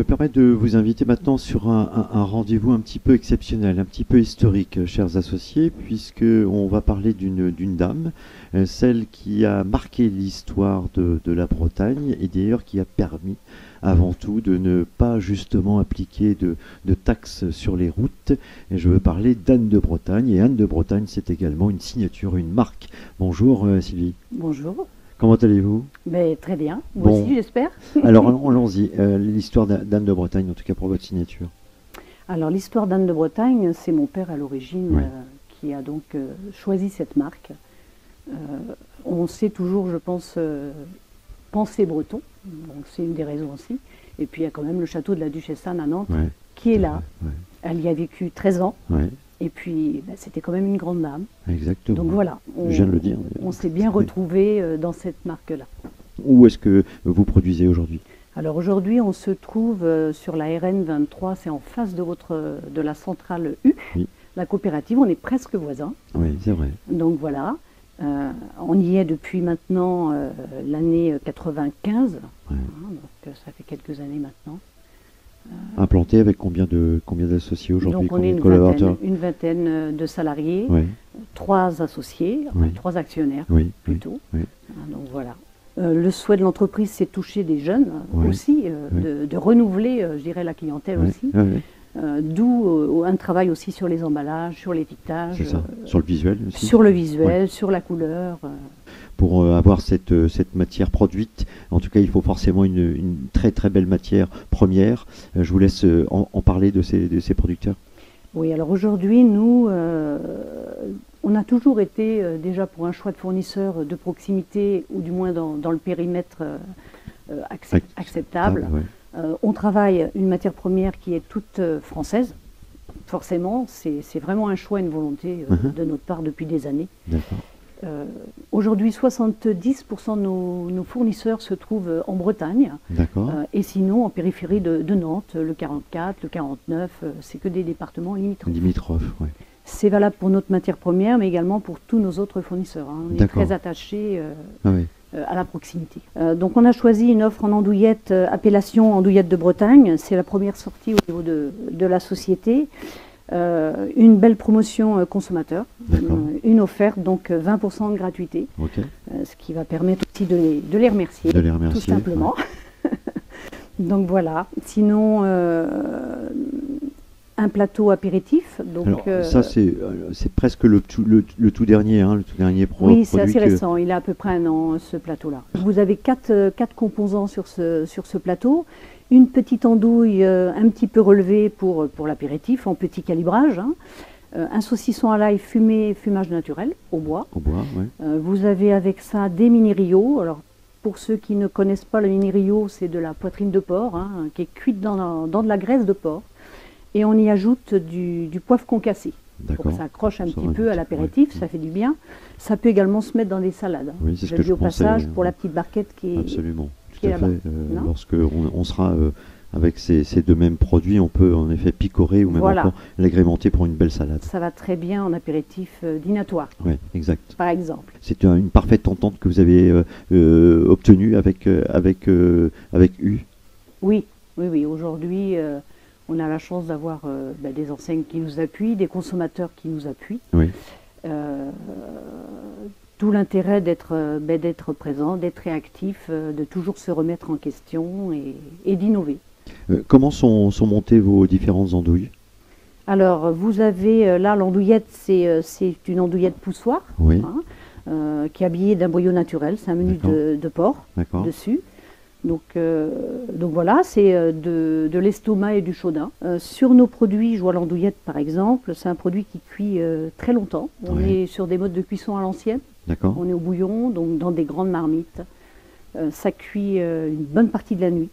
me permets de vous inviter maintenant sur un rendez-vous un petit peu exceptionnel, un petit peu historique, chers associés, puisqu'on va parler d'une dame, celle qui a marqué l'histoire de la Bretagne et d'ailleurs qui a permis avant tout de ne pas justement appliquer de taxes sur les routes. Et je veux parler d'Anne de Bretagne. Et Anne de Bretagne, c'est également une signature, une marque. Bonjour Sylvie. Bonjour. Comment allez-vous? Très bien, moi aussi j'espère. Alors allons-y, l'histoire d'Anne de Bretagne, en tout cas pour votre signature. Alors l'histoire d'Anne de Bretagne, c'est mon père à l'origine qui a donc choisi cette marque. On sait toujours, je pense, penser breton, donc c'est une des raisons aussi. Et puis il y a quand même le château de la Duchesse Anne à Nantes qui est là. Elle y a vécu 13 ans. Et puis, c'était quand même une grande dame. Exactement. Donc voilà, je viens de le dire. On s'est bien retrouvés dans cette marque-là. Où est-ce que vous produisez aujourd'hui? Alors aujourd'hui, on se trouve sur la RN 23, c'est en face de la centrale U, la coopérative, on est presque voisins. Oui, c'est vrai. Donc voilà, on y est depuis maintenant l'année 95, donc ça fait quelques années maintenant. Implanté avec combien d'associés aujourd'hui? Donc on est une vingtaine de salariés, 3 associés, 3 actionnaires plutôt. Donc voilà. Le souhait de l'entreprise, c'est de toucher des jeunes aussi, de renouveler, je dirais, la clientèle aussi. D'où un travail aussi sur les emballages, sur l'étiquetage. Sur le visuel aussi. Sur le visuel, sur la couleur. Pour avoir cette matière produite, en tout cas il faut forcément une très très belle matière première. Je vous laisse en parler de ces producteurs. Oui, alors aujourd'hui nous, on a toujours été déjà pour un choix de fournisseurs de proximité, ou du moins dans le périmètre acceptable. On travaille une matière première qui est toute française. Forcément, c'est vraiment un choix, une volonté de notre part depuis des années. D'accord. Aujourd'hui, 70% de nos fournisseurs se trouvent en Bretagne. Et sinon, en périphérie de Nantes, le 44, le 49, c'est que des départements limitrophes. C'est valable pour notre matière première, mais également pour tous nos autres fournisseurs. On est très attachés à la proximité. Donc on a choisi une offre en andouillette, appellation andouillette de Bretagne. C'est la première sortie au niveau de la société. Une belle promotion consommateur, une offerte, donc 20% de gratuité, ce qui va permettre aussi de les remercier, tout simplement. Donc voilà, sinon un plateau apéritif. Donc, alors, ça c'est presque le tout dernier, le tout dernier produit. Oui, c'est assez récent, il a à peu près 1 an ce plateau-là. Vous avez 4 composants sur ce plateau. Une petite andouille un petit peu relevée pour l'apéritif, en petit calibrage. Un saucisson à l'ail fumé, fumage naturel, au bois. Vous avez avec ça des mini-rios. Alors, pour ceux qui ne connaissent pas le mini-rio, c'est de la poitrine de porc, qui est cuite dans de la graisse de porc. Et on y ajoute du poivre concassé. Pour que ça accroche un petit peu à l'apéritif, ça fait du bien. Ça peut également se mettre dans des salades. Oui, c'est ce que je pensais, au passage pour la petite barquette qui est... Absolument. Tout à fait. Lorsque on sera avec ces 2 mêmes produits, on peut en effet picorer ou même encore l'agrémenter pour une belle salade. Ça va très bien en apéritif dînatoire. Oui, exact. Par exemple. C'est une parfaite entente que vous avez obtenue avec U. Oui. Aujourd'hui, on a la chance d'avoir des enseignes qui nous appuient, des consommateurs qui nous appuient. Tout l'intérêt d'être présent, d'être réactif, de toujours se remettre en question et d'innover. Comment sont montées vos différentes andouilles? Alors, vous avez là l'andouillette, c'est une andouillette poussoir, qui est habillée d'un boyau naturel, c'est un menu de porc dessus. Donc voilà, c'est de l'estomac et du chaudin. Sur nos produits, je vois l'andouillette par exemple, c'est un produit qui cuit très longtemps. On est sur des modes de cuisson à l'ancienne. On est au bouillon, donc dans des grandes marmites. Ça cuit une bonne partie de la nuit,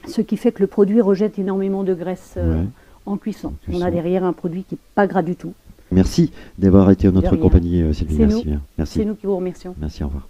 ce qui fait que le produit rejette énormément de graisse en cuisson. On a derrière un produit qui n'est pas gras du tout. Merci d'avoir été en notre compagnie, Sylvie. Merci. C'est nous qui vous remercions. Merci, au revoir.